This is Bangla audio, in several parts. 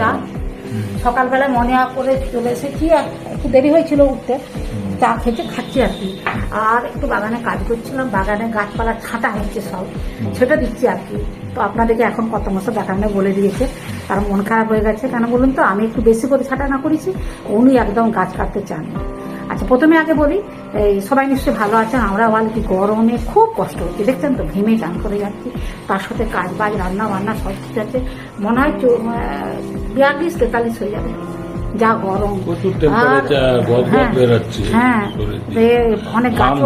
চা। সকালবেলায় মনে করে চলে এসেছি, একটু দেরি হয়েছিল উঠতে, চা খেতে খাচ্ছি আর কি। আর একটু বাগানে কাজ করছিলাম, বাগানে গাছপালা ছাঁটা হচ্ছে সব, সেটা দিচ্ছি আর কি। তো আপনাদেরকে এখন কত মাসে দেখানো বলে দিয়েছে, তার মন খারাপ হয়ে গেছে। কেন বলুন তো, আমি একটু বেশি করে ছাঁটা না করেছি, উনি একদম গাছ কাটতে চান। আচ্ছা, প্রথমে আগে বলি, এই সবাই নিশ্চয়ই ভালো আছেন। আমরা বলি কি, গরমে খুব কষ্ট হচ্ছে, দেখছেন তো, ঘেমে চান করে যাচ্ছি। তার সাথে কাজ বাজ, রান্না বান্না সব ঠিক আছে, মনে হয় 42-43 হয়ে যাবে, যা গরম। হ্যাঁ, অনেক গাছ,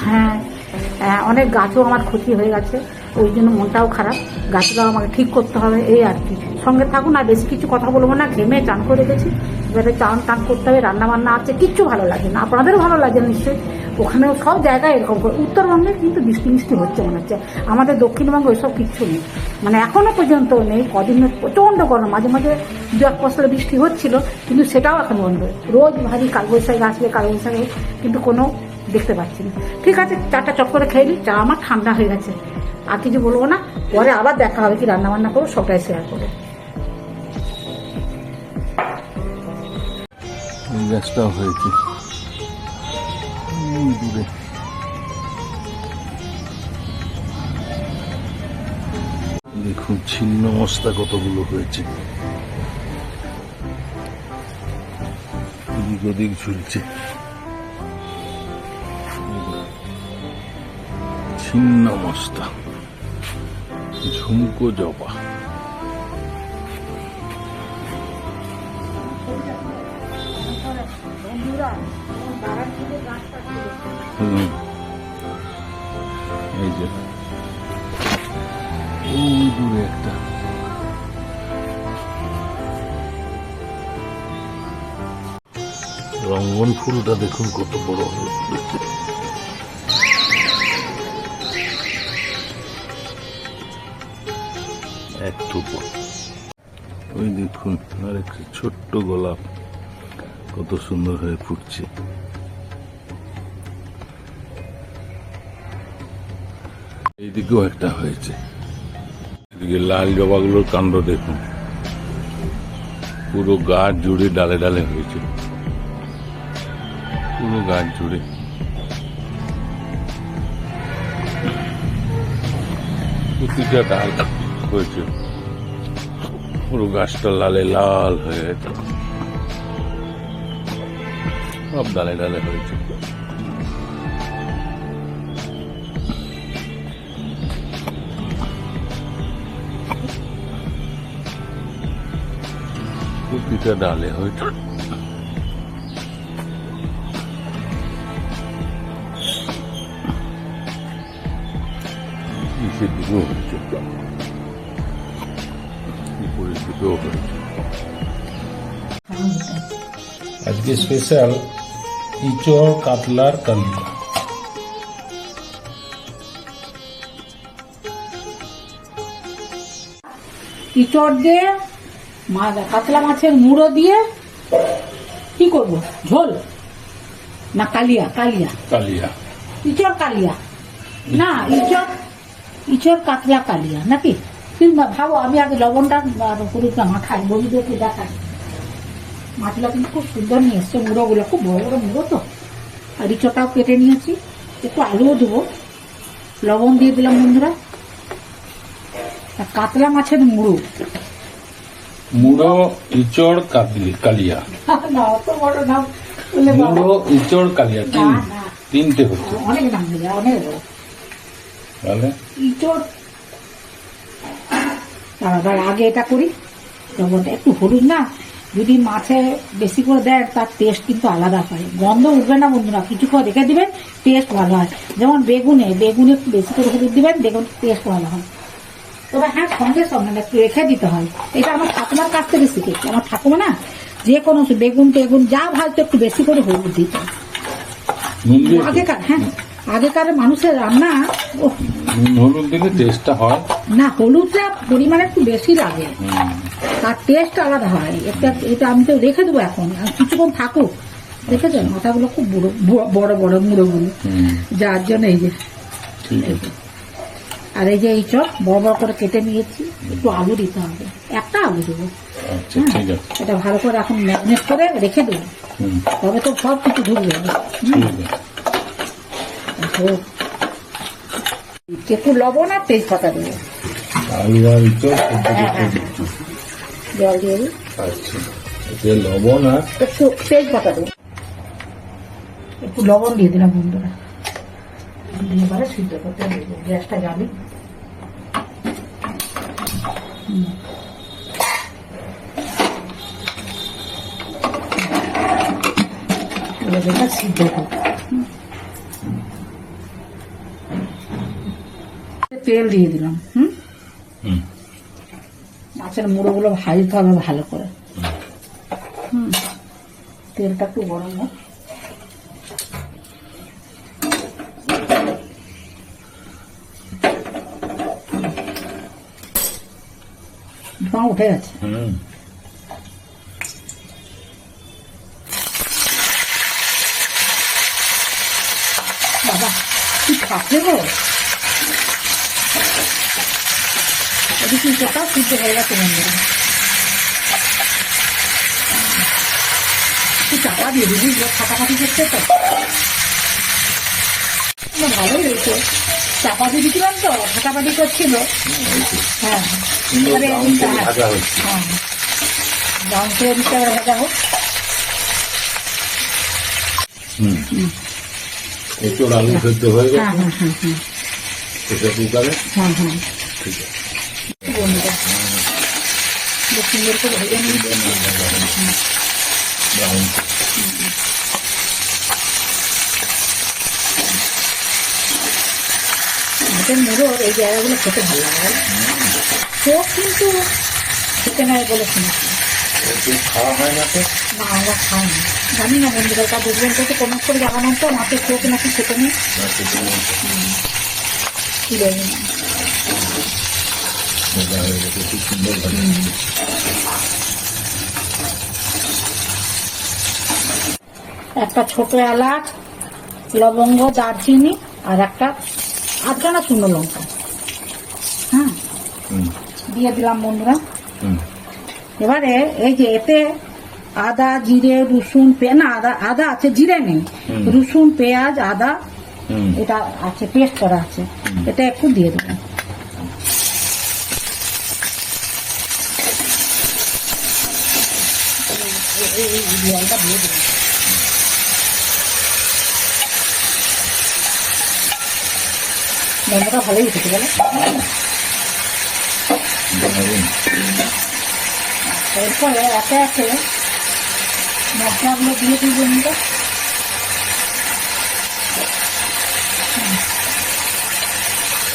হ্যাঁ, অনেক গাছও আমার ক্ষতি হয়ে গেছে, ওই জন্য মনটাও খারাপ। গাছটাও আমাকে ঠিক করতে হবে, এই আর কি। সঙ্গে থাকুন, আর বেশি কিছু কথা বলবো না, ঘেমে চান করে গেছি, এবারে চান টান করতে হবে, রান্না বান্না আছে, কিচ্ছু ভালো লাগে না। আপনাদেরও ভালো লাগে নিশ্চয়ই, ওখানেও সব জায়গায় এরকম করে। উত্তরবঙ্গে কিন্তু বৃষ্টি মিষ্টি হচ্ছে মনে হচ্ছে, আমাদের দক্ষিণবঙ্গে ওইসব কিচ্ছু নেই, মানে এখনো পর্যন্ত নেই। কদিন প্রচণ্ড গরম, মাঝে মাঝে 2-1 ফসলে বৃষ্টি হচ্ছিল, কিন্তু সেটাও এখন বন্ধ। রোজ ভারী কালবৈশাখী আসবে, কালবৈশাখী, কিন্তু কোনো দেখতে পাচ্ছি না। ঠিক আছে, চাটা চট করে খেয়ে নিই, চা আমার ঠান্ডা হয়ে গেছে, আর কিছু বলবো না। পরে আবার দেখা হবে, কি রান্না বান্না করবো সবটাই শেয়ার করবো। গাছটাও হয়েছে দূরে, দেখুন ছিন্ন মস্তা কতগুলো হয়েছে, এদিক ওদিক ঝুলছে। ছিন্ন মস্তা, ঝুমকো জবা, এই যে ওই দূরে একটা, রঙ্গন ফুলটা দেখুন কত বড় হয়ে পড়েছে। এক থুপো, ওই দেখুন আর একটা ছোট্ট গোলাপ কত সুন্দর হয়ে ফুটছে। এইদিকেও একটা হয়েছে, এদিকে লাল জবাগুলোর কাণ্ড দেখুন, পুরো গাছ জুড়ে ডালে ডালে হয়েছে, পুরো গাছ জুড়ে। প্রতিটা ডাল হয়েছে, পুরো গাছটা লালে লাল হয়ে গেছে, সব ডালে ডালে হয়েছে। প্রতিটা ডালে হয়েছে, নিচের দিকেও হয়েছে, উপরের দিকেও হয়েছে। আজকে স্পেশাল ইচড় কাতলার কালিয়া। ইচড় দিয়ে কাতলা মাছের মুড়ো দিয়ে কি করব, ঝোল না কালিয়া? কালিয়া কালিয়া, ইচড় কালিয়া না, ইচড় কাতলা কালিয়া নাকি? কিন্তু ভাবো, আমি আগে লবণটা হলুদটা মাখাই, বন্ধুদেরকে দেখাই। মাছগুলো কিন্তু খুব সুন্দর নিয়ে এসছে, মুড়োগুলো খুব বড় বড় মুড়ো তো। আর ইচড়টাও কেটে নিয়েছি, একটু আলুও দেবো, লবণ দিয়ে দিলাম বন্ধুরা। কাতলা মাছের মুড়ো, মুড়ো ইচড় কালিয়া, না অত বড় নাম, মুড়ো ইচড় কালিয়া, তিনটে হচ্ছে, অনেক নাম হয়ে যায়, অনেক বড়। তাহলে ইচড়, তারপর আগে এটা করি, লবণটা একটু হলুদ না, যদি মাছে বেশি করে দেয় তার টেস্ট কিন্তু আলাদা হয়, গন্ধ উঠবে না বন্ধুরা, কিছু করে রেখে দিবেন, টেস্ট ভালো হয়। যেমন বেগুনে একটু বেশি করে হলুদ দিবেন, দেখুন টেস্ট ভালো হয়। তবে হ্যাঁ, সঙ্গে সঙ্গে একটু রেখে দিতে হয়। এটা আমার ঠাকুমার কাছ থেকে শিখেছি। আমার ঠাকুমা না, যে কোনো বেগুন টেগুন যা ভাজতো একটু বেশি করে হলুদ দিত আগেকার। হ্যাঁ, আগেকার মানুষের রান্না, হলুদ দিলে টেস্টটা হয় না, হলুদটা পরিমাণে একটু বেশি লাগে, তার টেস্ট আলাদা হয়। এটা আমি তো রেখে দেবো এখন, কিছুক্ষণ থাকুক। দেখেছেন মাথাগুলো খুব বড় বড় মুড়োগুলো, যার জন্য এই যে। আর এই যে এই চপ বড় বড় করে কেটে নিয়েছি, একটু আলু দিতে হবে, একটা আলু দেবো। আচ্ছা ঠিক আছে। এটা ভালো করে এখন ম্যারিনেট করে রেখে দেবো, হুম, তবে তো সব কিছু ঢুকবে। ঠিক আছে। একটু লবণ আর তেজপাতা দেবো। আলু আর ইঁচড় সেদ্ধ হ্যাঁ, করতে হ্যাঁ, দিচ্ছি। জল দিয়ে দিই, আচ্ছা, এতে লবণ আর একটু তেজপাতা দেবো, একটু লবণ দিয়ে দিলাম বন্ধুরা, দিয়ে এবারে সিদ্ধ করতে দেবো। গ্যাসটা জ্বালি। এটা সিদ্ধ করবো। তেল দিয়ে দিলাম। হুম, মাছের মুড়োগুলো ভাজতে হবে ভালো করে। তেলটা একটু গরম হোক। ধোঁয়া উঠে গেছে। হুম, বাবা কি খাচ্ছে গো, এদিকে ইঁচড়টাও সিদ্ধ হয়ে গেছে বন্ধুরা। একটু চাপা দিয়ে দিবি, ফাটাফাটি করছে তো। ভালোই হয়েছে, চাপা দিয়ে দিয়েছিলাম তো, ফাটাফাটি করছিল। হ্যাঁ, সুন্দর এবারে ব্রাউন এদিকটা, করে ভাজা হচ্ছে। হ্যাঁ, ব্রাউন করে দিতে হবে, ভাজা হোক। হুম, এঁচড় আলু সেদ্ধ হয়ে হ্যাঁ, গেছে হ্যাঁ, হ্যাঁ, হ্যাঁ, প্রেসার কুকারে। হ্যাঁ, হ্যাঁ, ঠিক আছে। বন্ধুরা বেশ সুন্দর করে ভেজে নিই। ব্রাউন মাছের মুড়োর এই জায়গাগুলো খেতে ভালো লাগে। চোখ কিন্তু খেতে নেয় বলে শুনেছি। একটু খাওয়া হয় না তো। না, আমরা খাই না, জানি না বন্ধুরা, তা দেখবেন তো কমেন্ট করে জানানো তো মাছের চোখ নাকি খেতে নেই। না, সেটা নেই। কি বলবেন? ভাজা হয়ে গেছে, খুব সুন্দর ভাজা। একটা ছোট এলাচ, লবঙ্গ, দারচিনি আর একটা আধখানা শুকনো লঙ্কা, হ্যাঁ, হুম, দিয়ে দিলাম বন্ধুরা। হুম, এবারে এই যে এতে আদা, জিরে, রসুন, না আদা আদা আছে, জিরে নেই। হুম। রসুন, পেঁয়াজ, আদা হুম, এটা আছে, পেস্ট করা আছে। এটা একটু দিয়ে দেবো। এই জলটা দিয়ে দেবো। গন্ধটা ভালোই উঠেছে বলো। দারুণ। এরপরে একে একে মশলাগুলো দিয়ে দিই বন্ধুরা।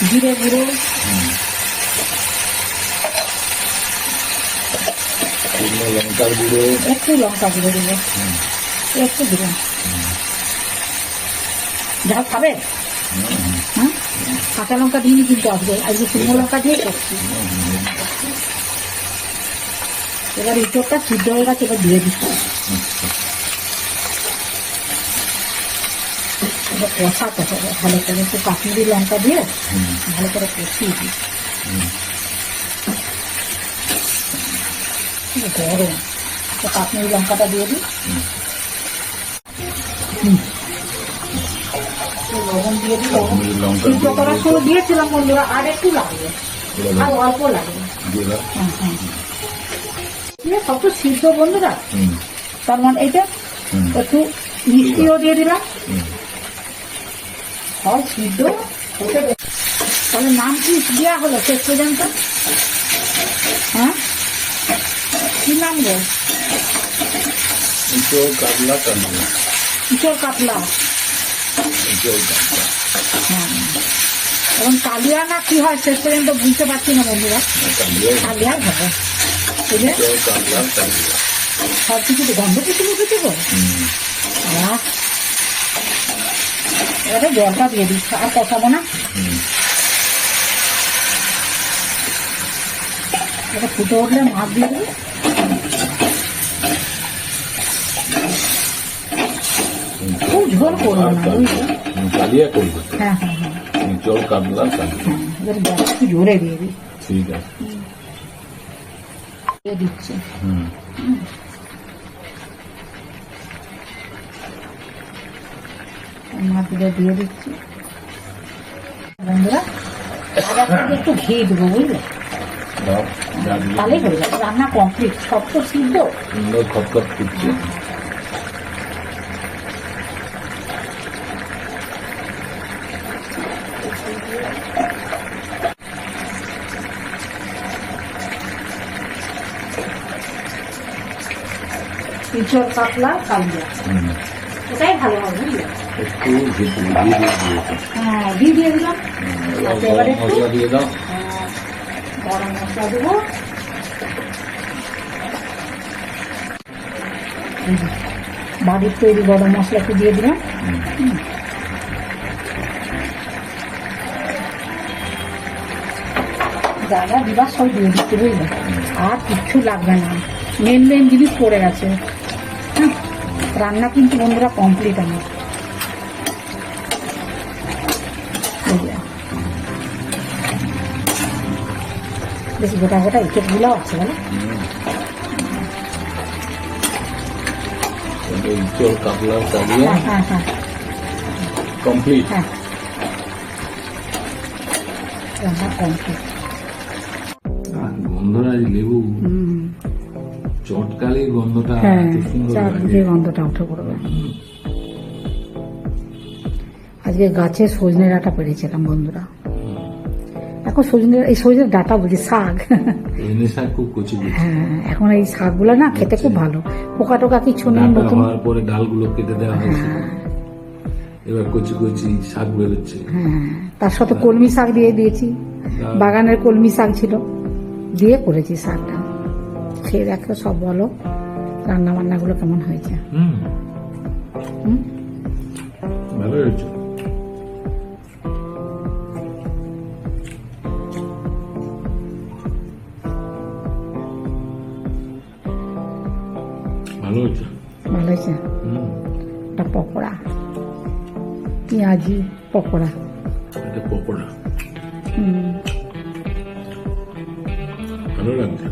জিরে গুঁড়ো, শুকনো লঙ্কার গুঁড়ো। একটু লঙ্কা গুঁড়ো দেবো, একটু দিলাম। ঝাল খাবে? হ্যাঁ, কাঁচা লঙ্কা দিইনি কিন্তু আজকে শুকনো লঙ্কা দিয়ে করছি। এবার ইঁচড়টা সিদ্ধ হয়ে গেছে, এবার দিয়ে দিচ্ছি। এবার কষাতে হবে ভালো করে, একটু কাশ্মীরি লঙ্কা দিয়ে ভালো করে কষিয়ে দিই। গরম, তো কাশ্মীরি লঙ্কাটা দিয়ে দিই। লবণ দিয়ে দিই। কাশ্মীরি লঙ্কা সিদ্ধ করার সময় দিয়েছিলাম বন্ধুরা, আর একটু লাগবে, আর অল্প লাগবে। জিরা। হ্যাঁ, হ্যাঁ, দিয়ে সব তো সিদ্ধ বন্ধুরা। হুম, তার মানে এটা হুম, একটু মিষ্টিও দিয়ে দিলাম। হুম। সব সিদ্ধ হতে দে। তাহলে নাম কি দেওয়া হলো শেষ পর্যন্ত? হ্যাঁ, কি নাম গো? ইঁচড় কাতলা কালিয়া। ইঁচড় কাতলা। ইঁচড় কাতলা। হ্যাঁ, এবং কালিয়া না কি হয় শেষ পর্যন্ত বুঝতে পারছি না বন্ধুরা। কালিয়া। কালিয়া হবে, এই যে ইঁচড় কাতলা কালিয়া। সব কিছু গন্ধ কিছু উঠেছে গো। হুম, আহ, এবারে জলটা দিয়ে দিচ্ছি, আর কষাবো না। হুম। এটা ফুটে উঠলে মাছ দিয়ে দেবো। খুব ঝোল করবো না, বুঝলি? কালিয়া করবে। হ্যাঁ, হ্যাঁ, হ্যাঁ, ইঁচড় কাতলা কালিয়া। হ্যাঁ, এবার গ্যাসটা একটু জোরে দিয়ে দিই। ঠিক আছে। দিয়ে দিচ্ছি। মাটিটা দিয়ে দিচ্ছি বন্ধুরা। একটু ঘি দেবো বুঝলে, তাহলেই হয়ে যাবে, রান্না কমপ্লিট। সব তো সিদ্ধ, খটখট করছে। ইঁচড় কাতলা কালিয়া, ওটাই ভালো হবে বুঝলে। একটু ঘি দিয়ে দিয়েছে। হ্যাঁ, ঘি দিয়ে দিলাম। এবারে একটু মশলা দিয়ে দাও। গরম মশলা দেবো। বাড়ির তৈরি গরম মশলা একটু দিয়ে দিলাম। যা যা দিবার সব দিয়ে দিচ্ছি বুঝলে, আর কিচ্ছু লাগবে না। মেন মেন জিনিস পড়ে গেছে। রান্না কিন্তু বন্ধুরা কমপ্লিট আমার। বেশ গোটা গোটা ইঁচড়গুলো আছে বলো। ইঁচড় কাতলার কালিয়া হ্যাঁ হ্যাঁ কমপ্লিট। হ্যাঁ, রান্না কমপ্লিট। গন্ধটা লেবু চটকালে গন্ধটা হ্যাঁ, এত সুন্দর চারদিকে লাগে। গন্ধটা উঠে পড়বে। আজকে গাছে সজনে ডাঁটা পেরেছিলাম বন্ধুরা। এখন এই সজনে ডাঁটা বলছি, শাক। এনে শাক খুব কচি কচি। হ্যাঁ, এখন এই শাকগুলো না খেতে খুব ভালো, পোকা টোকা কিছু নেই। ডাঁটা নতুন, হওয়ার পরে ডালগুলো কেটে দেওয়া হয়েছে, হ্যাঁ এবার কচি কচি শাক বেরোচ্ছে। হ্যাঁ, তার সাথে কলমি শাক দিয়ে দিয়েছি। বাগানের কলমি শাক ছিল, দিয়ে করেছি শাকটা। খেয়ে দেখো সব বলো রান্না বান্নাগুলো কেমন হয়েছে। হুম, ভালো হয়েছে। ভালো হয়েছে। ভালো হয়েছে। একটা পকোড়া, পেঁয়াজি পকোড়া। এটা পকোড়া হুম, ভালো লাগছে।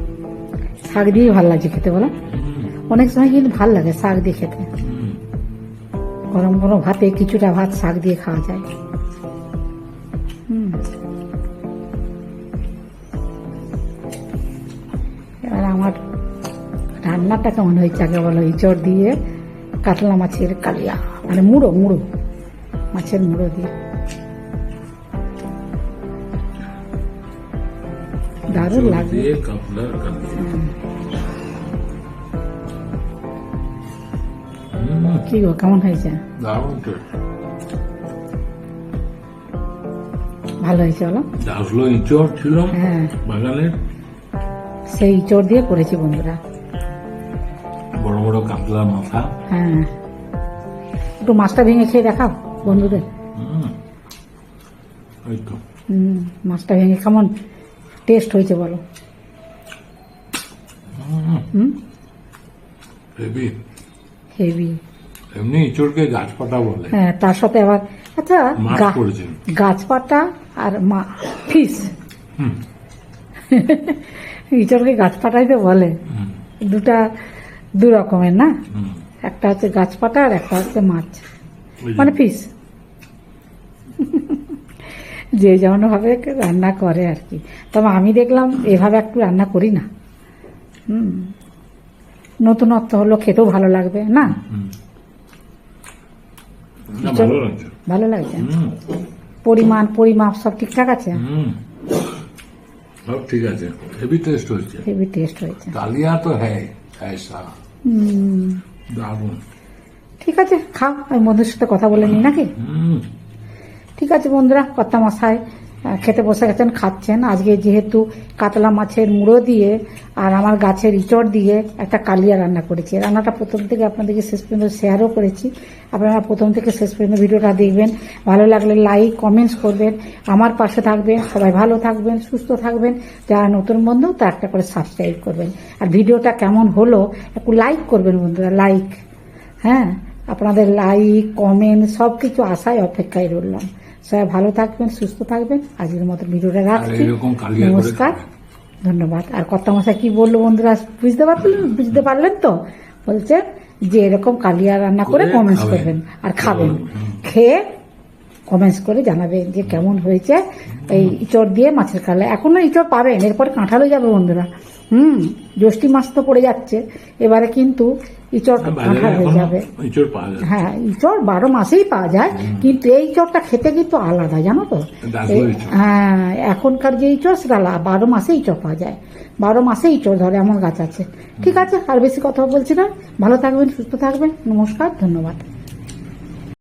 শাক দিয়ে ভালো লাগছে খেতে বলো। অনেক সময় কিন্তু ভালো লাগে শাক দিয়ে খেতে। গরম গরম ভাতে কিছুটা ভাত শাক দিয়ে খাওয়া যায়। এবার আমার রান্নাটা কেমন হয়েছে আগে বলো। ইঁচড় দিয়ে কাতলা মাছের কালিয়া, মানে মুড়ো মুড়ো মাছের মুড়ো দিয়ে দারুণ লাগবে। দিয়ে কাতলার কালিয়া। কি গো কেমন হয়েছে? দারুণ তো। ভালো হয়েছে বলো। আসলো ইঁচড় ছিল হ্যাঁ, বাগানের, সেই ইঁচড় দিয়ে করেছি বন্ধুরা। বড় বড় কাতলার মাথা। হ্যাঁ, একটু মাছটা ভেঙে খেয়ে দেখাও বন্ধুদের। এই তো মাছটা ভেঙে কেমন টেস্ট হয়েছে বলো। Heavy heavy. এমনি ইঁচড়কে গাছপাতা বলে। হ্যাঁ, তার সাথে আবার আচ্ছা মাছ করেছেন। গাছপাতা আর ফিস। ইঁচড়কে গাছপাতাই তো বলে। দুটা দু রকমের না, একটা হচ্ছে গাছপাতা আর একটা হচ্ছে মাছ, মানে ফিস। যে যেমন ভাবে রান্না করে আর কি। তবে আমি দেখলাম এভাবে একটু রান্না করি না। নতুনত্ব হলো, খেতেও ভালো লাগবে না। ভালো লাগছে। পরিমাপ সব ঠিকঠাক আছে। সব ঠিক আছে। হেভি টেস্ট হয়েছে। হেভি টেস্ট হয়েছে। কালিয়া তো হ্যাঁ ऐसा দারুণ। ঠিক আছে, খাও। আমি বন্ধুর সাথে কথা বলে নিই নাকি? ঠিক আছে বন্ধুরা, কর্তা মশাই খেতে বসে গেছেন, খাচ্ছেন। আজকে যেহেতু কাতলা মাছের মুড়ো দিয়ে আর আমার গাছের ইঁচড় দিয়ে একটা কালিয়া রান্না করেছি। রান্নাটা প্রথম থেকে আপনাদেরকে শেষ পর্যন্ত শেয়ারও করেছি। আপনারা প্রথম থেকে শেষ পর্যন্ত ভিডিওটা দেখবেন। ভালো লাগলে লাইক কমেন্টস করবেন, আমার পাশে থাকবেন। সবাই ভালো থাকবেন, সুস্থ থাকবেন। যারা নতুন বন্ধু তা একটা করে সাবস্ক্রাইব করবেন। আর ভিডিওটা কেমন হলো একটু লাইক করবেন বন্ধুরা, লাইক। হ্যাঁ, আপনাদের লাইক কমেন্ট সব কিছু আশায় অপেক্ষায় রইলাম। সবাই ভালো থাকবেন, সুস্থ থাকবেন। আজকের মতো ভিডিওটা রাখছি। নমস্কার, ধন্যবাদ। আর কর্তামশাই কি বললো বন্ধুরা বুঝতে পারলেন তো? বলছে যে এরকম কালিয়া রান্না করে কমেন্টস করবেন আর খাবেন, খেয়ে কমেন্টস করে জানাবেন যে কেমন হয়েছে এই ইঁচড় দিয়ে মাছের কালিয়া। এখনো ইঁচড় পাবেন, এরপরে কাঁঠালও যাবে বন্ধুরা। জ্যৈষ্ঠী মাস তো পড়ে যাচ্ছে, এবারে কিন্তু ইঁচড় কাঁঠাল হয়ে যাবে। হ্যাঁ, ইঁচড় 12 মাসেই পাওয়া যায়, কিন্তু এই ইঁচড়টা খেতে কিন্তু আলাদা, জানো তো? হ্যাঁ, এখনকার যে ইঁচড় সেটা 12 মাসে ইঁচড় পাওয়া যায়, 12 মাসে ইঁচড় ধরে এমন গাছ আছে। ঠিক আছে, আর বেশি কথা বলছি না, ভালো থাকবেন, সুস্থ থাকবেন, নমস্কার, ধন্যবাদ।